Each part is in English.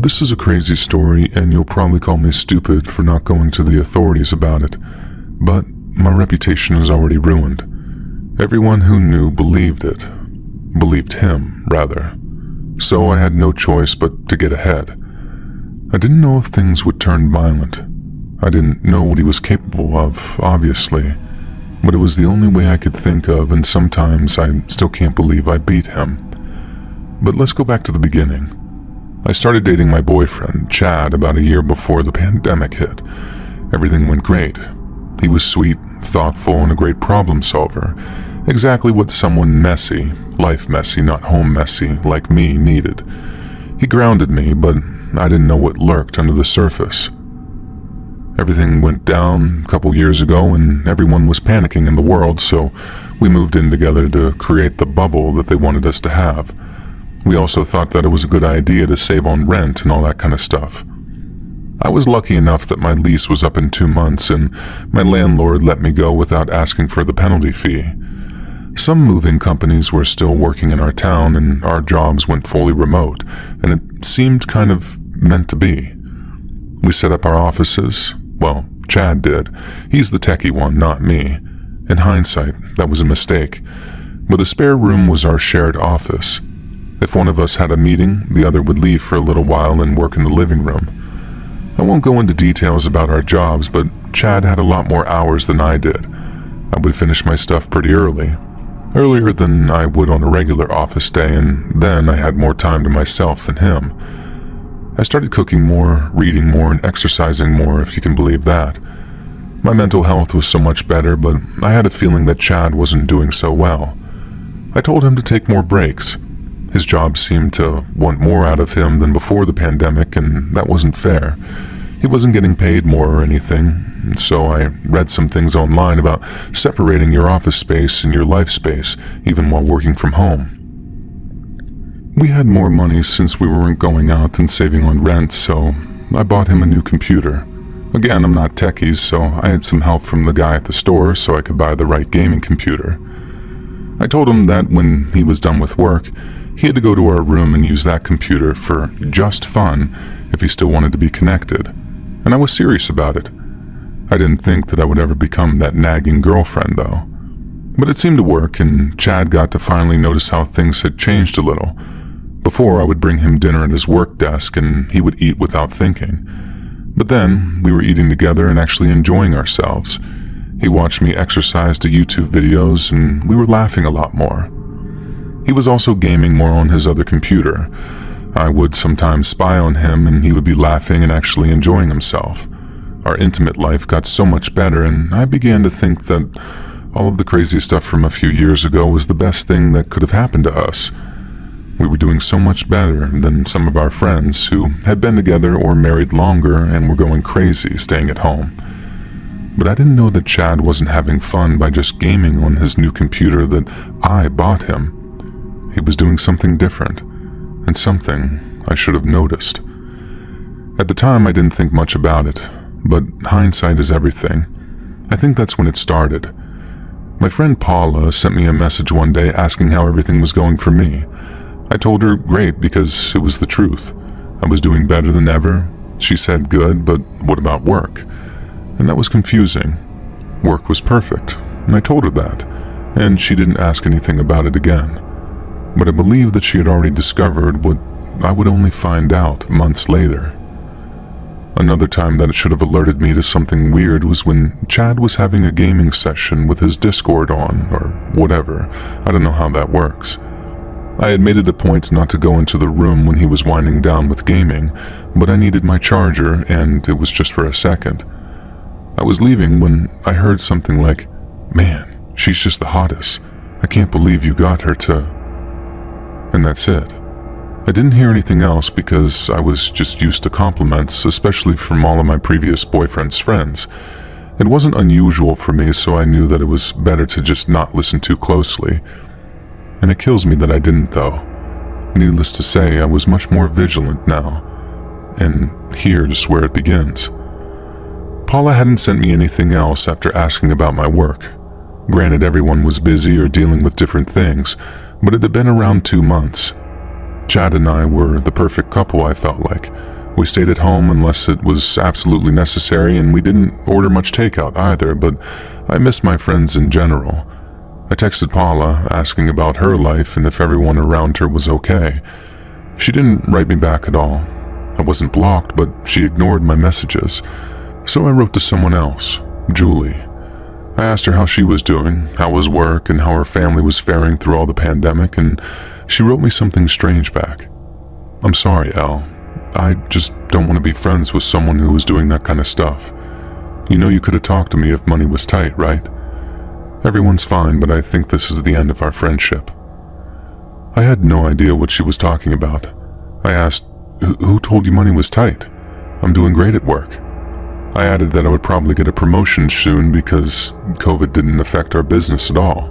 This is a crazy story, and you'll probably call me stupid for not going to the authorities about it, but my reputation is already ruined. Everyone who knew believed it. Believed him, rather. So I had no choice but to get ahead. I didn't know if things would turn violent. I didn't know what he was capable of, obviously, but it was the only way I could think of, and sometimes I still can't believe I beat him. But let's go back to the beginning. I started dating my boyfriend, Chad, about a year before the pandemic hit. Everything went great. He was sweet, thoughtful, and a great problem solver. Exactly what someone messy, life messy, not home messy, like me needed. He grounded me, but I didn't know what lurked under the surface. Everything went down a couple years ago, and everyone was panicking in the world, so we moved in together to create the bubble that they wanted us to have. We also thought that it was a good idea to save on rent and all that kind of stuff. I was lucky enough that my lease was up in 2 months, and my landlord let me go without asking for the penalty fee. Some moving companies were still working in our town, and our jobs went fully remote, and it seemed kind of meant to be. We set up our offices. Well, Chad did. He's the techie one, not me. In hindsight, that was a mistake. But the spare room was our shared office. If one of us had a meeting, the other would leave for a little while and work in the living room. I won't go into details about our jobs, but Chad had a lot more hours than I did. I would finish my stuff pretty early. Earlier than I would on a regular office day, and then I had more time to myself than him. I started cooking more, reading more, and exercising more, if you can believe that. My mental health was so much better, but I had a feeling that Chad wasn't doing so well. I told him to take more breaks. His job seemed to want more out of him than before the pandemic, and that wasn't fair. He wasn't getting paid more or anything, so I read some things online about separating your office space and your life space, even while working from home. We had more money since we weren't going out and saving on rent, so I bought him a new computer. Again, I'm not techie, so I had some help from the guy at the store so I could buy the right gaming computer. I told him that when he was done with work, he had to go to our room and use that computer for just fun if he still wanted to be connected, and I was serious about it. I didn't think that I would ever become that nagging girlfriend, though. But it seemed to work, and Chad got to finally notice how things had changed a little. Before, I would bring him dinner at his work desk, and he would eat without thinking. But then, we were eating together and actually enjoying ourselves. He watched me exercise to YouTube videos, and we were laughing a lot more. He was also gaming more on his other computer. I would sometimes spy on him, and he would be laughing and actually enjoying himself. Our intimate life got so much better, and I began to think that all of the crazy stuff from a few years ago was the best thing that could have happened to us. We were doing so much better than some of our friends who had been together or married longer and were going crazy staying at home. But I didn't know that Chad wasn't having fun by just gaming on his new computer that I bought him. He was doing something different, and something I should have noticed. At the time, I didn't think much about it, but hindsight is everything. I think that's when it started. My friend Paula sent me a message one day asking how everything was going for me. I told her great because it was the truth. I was doing better than ever. She said good, but what about work? And that was confusing. Work was perfect, and I told her that, and she didn't ask anything about it again. But I believe that she had already discovered what I would only find out months later. Another time that it should have alerted me to something weird was when Chad was having a gaming session with his Discord on, or whatever. I don't know how that works. I had made it a point not to go into the room when he was winding down with gaming, but I needed my charger, and it was just for a second. I was leaving when I heard something like, "Man, she's just the hottest. I can't believe you got her to..." And that's it. I didn't hear anything else because I was just used to compliments, especially from all of my previous boyfriend's friends. It wasn't unusual for me, so I knew that it was better to just not listen too closely. And it kills me that I didn't, though. Needless to say, I was much more vigilant now. And here's where it begins. Paula hadn't sent me anything else after asking about my work. Granted, everyone was busy or dealing with different things, but it had been around 2 months. Chad and I were the perfect couple, I felt like. We stayed at home unless it was absolutely necessary, and we didn't order much takeout either, but I missed my friends in general. I texted Paula, asking about her life and if everyone around her was okay. She didn't write me back at all. I wasn't blocked, but she ignored my messages. So I wrote to someone else, Julie. I asked her how she was doing, how was work, and how her family was faring through all the pandemic, and she wrote me something strange back. "I'm sorry, Elle. I just don't want to be friends with someone who was doing that kind of stuff. You know you could have talked to me if money was tight, right? Everyone's fine, but I think this is the end of our friendship." I had no idea what she was talking about. I asked, Who told you money was tight? I'm doing great at work." I added that I would probably get a promotion soon because COVID didn't affect our business at all.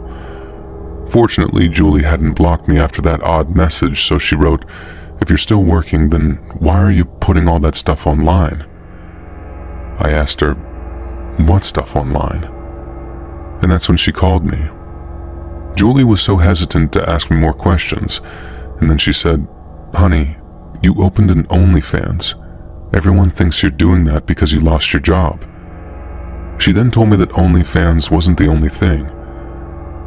Fortunately, Julie hadn't blocked me after that odd message, so she wrote, "If you're still working, then why are you putting all that stuff online?" I asked her, "What stuff online?" And that's when she called me. Julie was so hesitant to ask me more questions, and then she said, "Honey, you opened an OnlyFans. Everyone thinks you're doing that because you lost your job." She then told me that OnlyFans wasn't the only thing,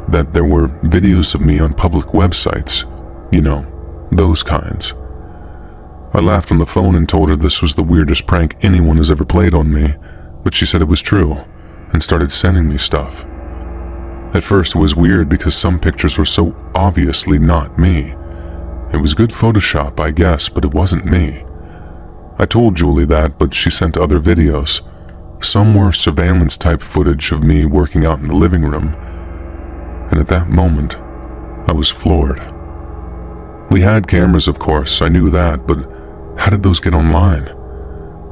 that there were videos of me on public websites, you know, those kinds. I laughed on the phone and told her this was the weirdest prank anyone has ever played on me, but she said it was true and started sending me stuff. At first it was weird because some pictures were so obviously not me. It was good Photoshop, I guess, but it wasn't me. I told Julie that, but she sent other videos. Some were surveillance-type footage of me working out in the living room. And at that moment, I was floored. We had cameras, of course, I knew that, but how did those get online?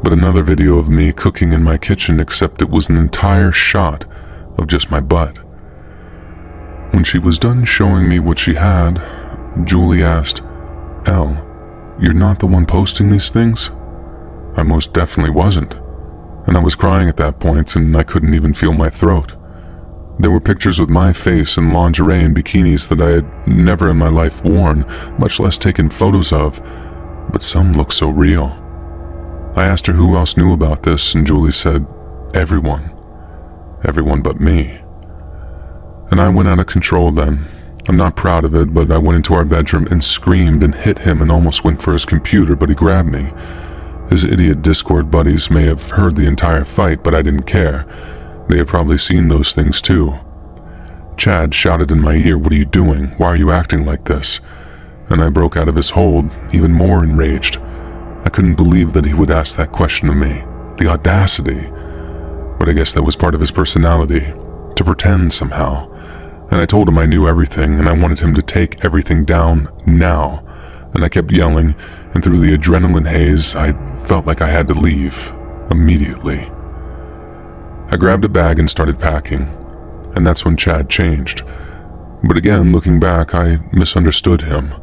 But another video of me cooking in my kitchen, except it was an entire shot of just my butt. When she was done showing me what she had, Julie asked, "Elle, you're not the one posting these things?" I most definitely wasn't, and I was crying at that point, and I couldn't even feel my throat. There were pictures with my face in lingerie and bikinis that I had never in my life worn, much less taken photos of, but some looked so real. I asked her who else knew about this, and Julie said, "Everyone. Everyone but me." And I went out of control then. I'm not proud of it, but I went into our bedroom and screamed and hit him and almost went for his computer, but he grabbed me. His idiot Discord buddies may have heard the entire fight, but I didn't care. They had probably seen those things too. Chad shouted in my ear, "What are you doing? Why are you acting like this?" And I broke out of his hold, even more enraged. I couldn't believe that he would ask that question of me. The audacity. But I guess that was part of his personality, to pretend somehow. And I told him I knew everything, and I wanted him to take everything down now. And I kept yelling, and through the adrenaline haze, I felt like I had to leave, immediately. I grabbed a bag and started packing, and that's when Chad changed. But again, looking back, I misunderstood him.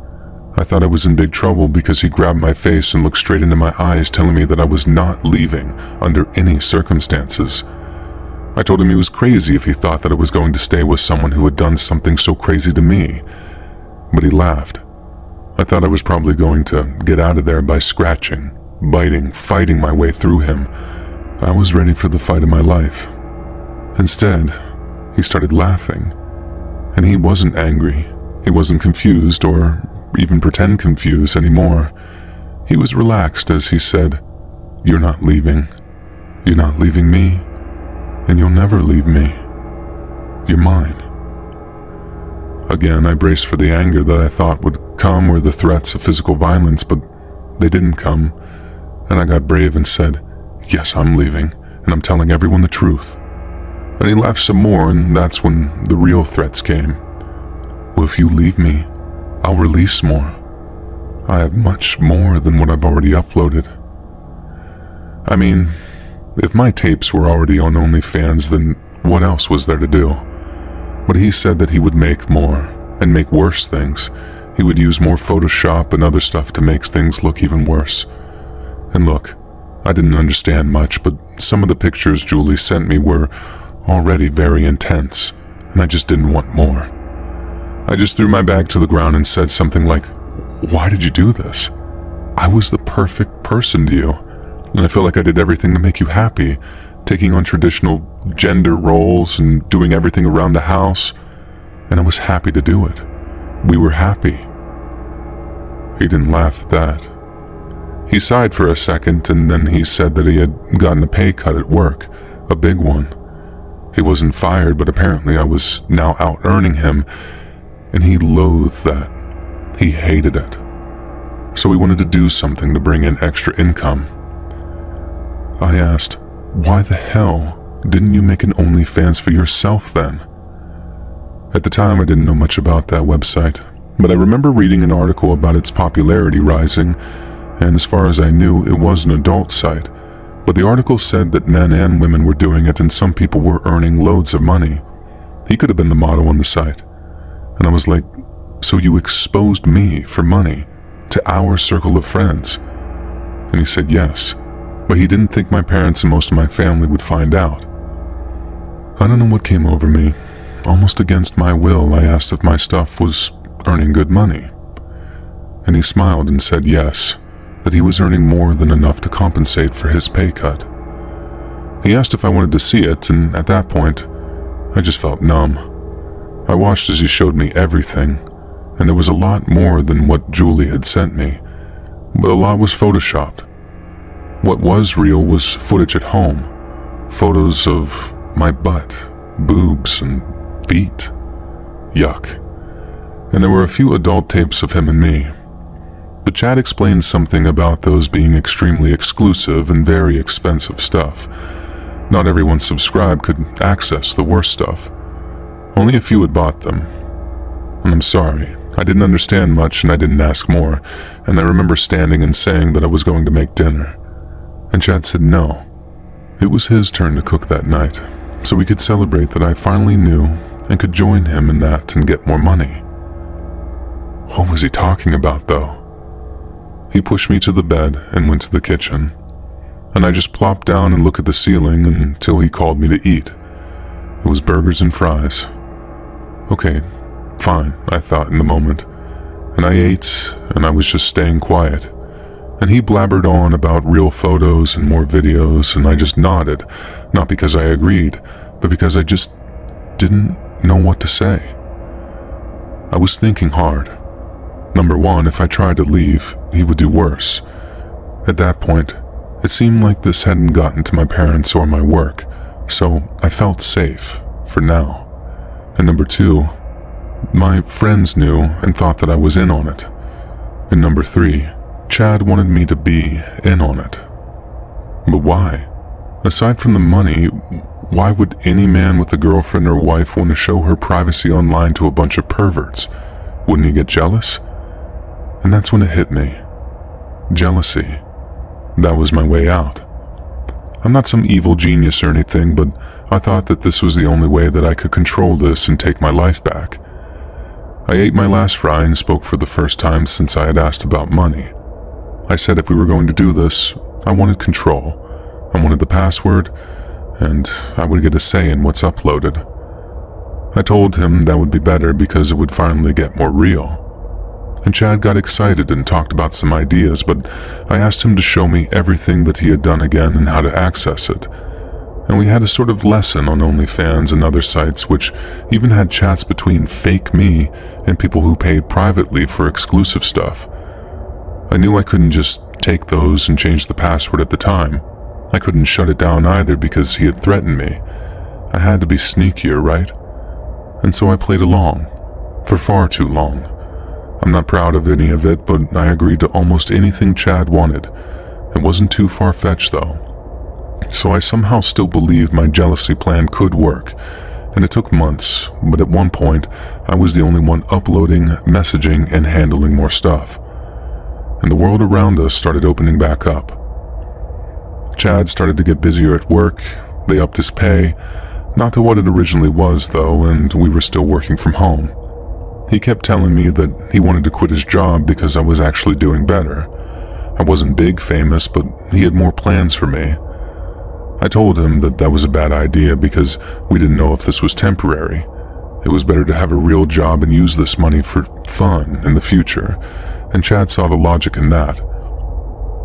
I thought I was in big trouble because he grabbed my face and looked straight into my eyes, telling me that I was not leaving under any circumstances. I told him he was crazy if he thought that I was going to stay with someone who had done something so crazy to me. But he laughed. I thought I was probably going to get out of there by scratching, biting, fighting my way through him. I was ready for the fight of my life. Instead, he started laughing. And he wasn't angry. He wasn't confused or even pretend confused anymore. He was relaxed as he said, "You're not leaving. You're not leaving me. And you'll never leave me. You're mine." Again, I braced for the anger that I thought would come or the threats of physical violence, but they didn't come, and I got brave and said, "Yes, I'm leaving, and I'm telling everyone the truth." And he laughed some more, and that's when the real threats came. "Well, if you leave me, I'll release more. I have much more than what I've already uploaded." I mean, if my tapes were already on OnlyFans, then what else was there to do? But he said that he would make more, and make worse things. He would use more Photoshop and other stuff to make things look even worse. And look, I didn't understand much, but some of the pictures Julie sent me were already very intense, and I just didn't want more. I just threw my bag to the ground and said something like, "Why did you do this? I was the perfect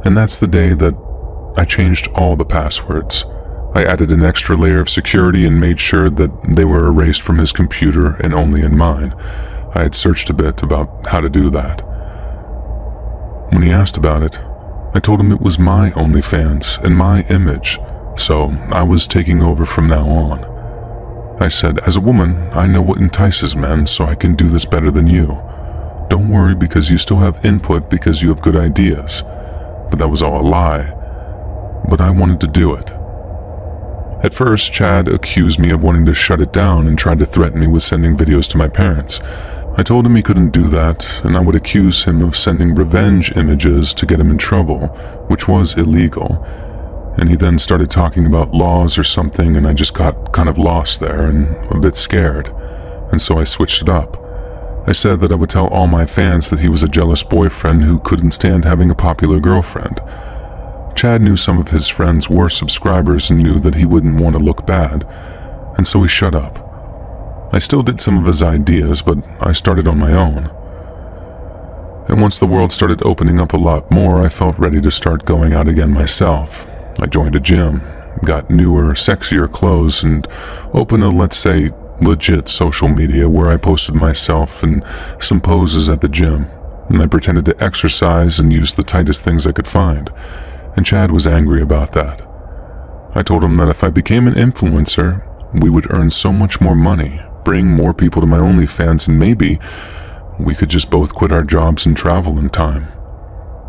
And that's the day that I changed all the passwords. I added an extra layer of security and made sure that they were erased from his computer and only in mine. I had searched a bit about how to do that. When he asked about it, I told him it was my OnlyFans and my image, so I was taking over from now on. I said, as a woman, I know what entices men, so I can do this better than you. Don't worry because you still have input because you have good ideas. But that was all a lie. But I wanted to do it. At first, Chad accused me of wanting to shut it down and tried to threaten me with sending videos to my parents. I told him he couldn't do that, and I would accuse him of sending revenge images to get him in trouble, which was illegal. And he then started talking about laws or something, and I just got kind of lost there and a bit scared. And so I switched it up. I said that I would tell all my fans that he was a jealous boyfriend who couldn't stand having a popular girlfriend. Chad knew some of his friends were subscribers and knew that he wouldn't want to look bad, and so he shut up. I still did some of his ideas, but I started on my own. And once the world started opening up a lot more, I felt ready to start going out again myself. I joined a gym, got newer, sexier clothes, and opened a, let's say, legit social media where I posted myself and some poses at the gym, and I pretended to exercise and use the tightest things I could find. And Chad was angry about that. I told him that if I became an influencer, we would earn so much more money, bring more people to my OnlyFans, and maybe we could just both quit our jobs and travel in time.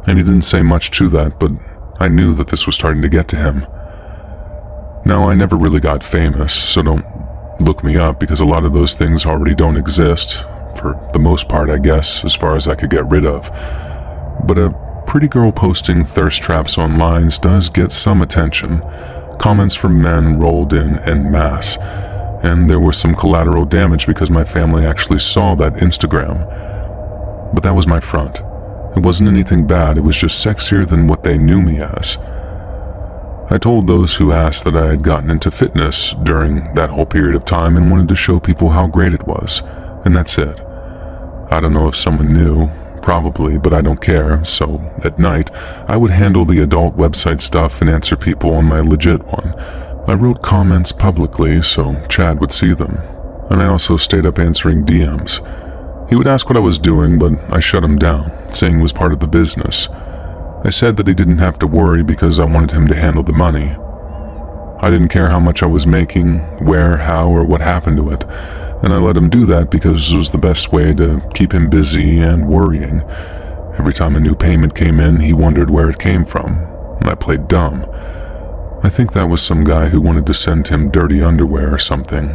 And he didn't say much to that, but I knew that this was starting to get to him. Now, I never really got famous, so don't look me up because a lot of those things already don't exist, for the most part, I guess, as far as I could get rid of. But a pretty girl posting thirst traps online does get some attention. Comments from men rolled in en masse, and there was some collateral damage because my family actually saw that Instagram. But that was my front. It wasn't anything bad, it was just sexier than what they knew me as. I told those who asked that I had gotten into fitness during that whole period of time and wanted to show people how great it was, and that's it. I don't know if someone knew, probably, but I don't care, so at night, I would handle the adult website stuff and answer people on my legit one. I wrote comments publicly so Chad would see them, and I also stayed up answering DMs. He would ask what I was doing, but I shut him down, saying it was part of the business. I said that he didn't have to worry because I wanted him to handle the money. I didn't care how much I was making, where, how, or what happened to it, and I let him do that because it was the best way to keep him busy and worrying. Every time a new payment came in, he wondered where it came from, and I played dumb. I think that was some guy who wanted to send him dirty underwear or something,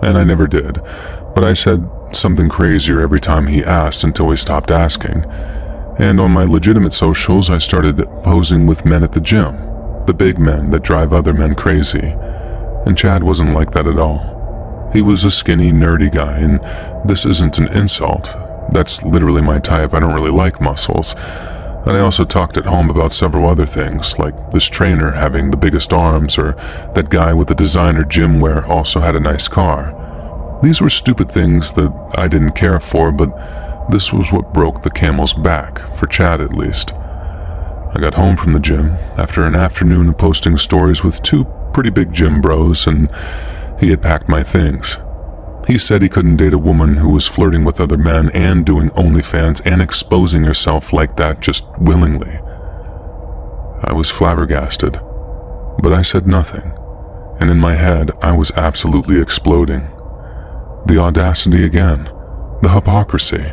and I never did, but I said something crazier every time he asked until he stopped asking. And on my legitimate socials, I started posing with men at the gym, the big men that drive other men crazy, and Chad wasn't like that at all. He was a skinny, nerdy guy, and this isn't an insult. That's literally my type. I don't really like muscles. And I also talked at home about several other things, like this trainer having the biggest arms, or that guy with the designer gym wear also had a nice car. These were stupid things that I didn't care for, but this was what broke the camel's back, for Chad at least. I got home from the gym after an afternoon of posting stories with two pretty big gym bros, and he had packed my things. He said he couldn't date a woman who was flirting with other men and doing OnlyFans and exposing herself like that just willingly. I was flabbergasted, but I said nothing, and in my head I was absolutely exploding. The audacity again, the hypocrisy.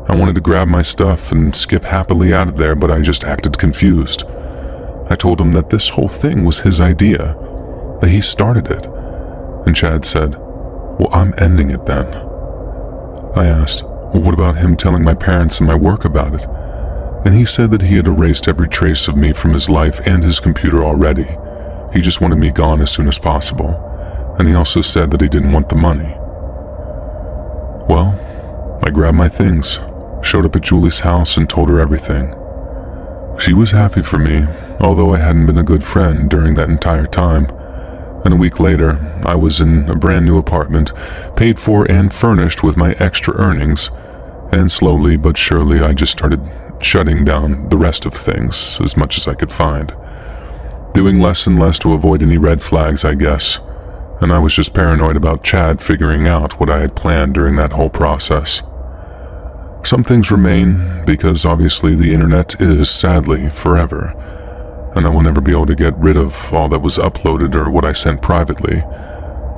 I wanted to grab my stuff and skip happily out of there, but I just acted confused. I told him that this whole thing was his idea, that he started it. And Chad said, "Well, I'm ending it then." I asked, "Well, what about him telling my parents and my work about it?" And he said that he had erased every trace of me from his life and his computer already. He just wanted me gone as soon as possible. And he also said that he didn't want the money. Well, I grabbed my things, showed up at Julie's house and told her everything. She was happy for me, although I hadn't been a good friend during that entire time. And a week later, I was in a brand new apartment, paid for and furnished with my extra earnings, and slowly but surely I just started shutting down the rest of things as much as I could find. Doing less and less to avoid any red flags, I guess, and I was just paranoid about Chad figuring out what I had planned during that whole process. Some things remain, because obviously the internet is, sadly, forever, and I will never be able to get rid of all that was uploaded or what I sent privately,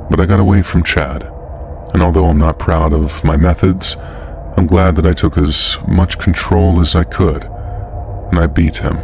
but I got away from Chad, and although I'm not proud of my methods, I'm glad that I took as much control as I could, and I beat him.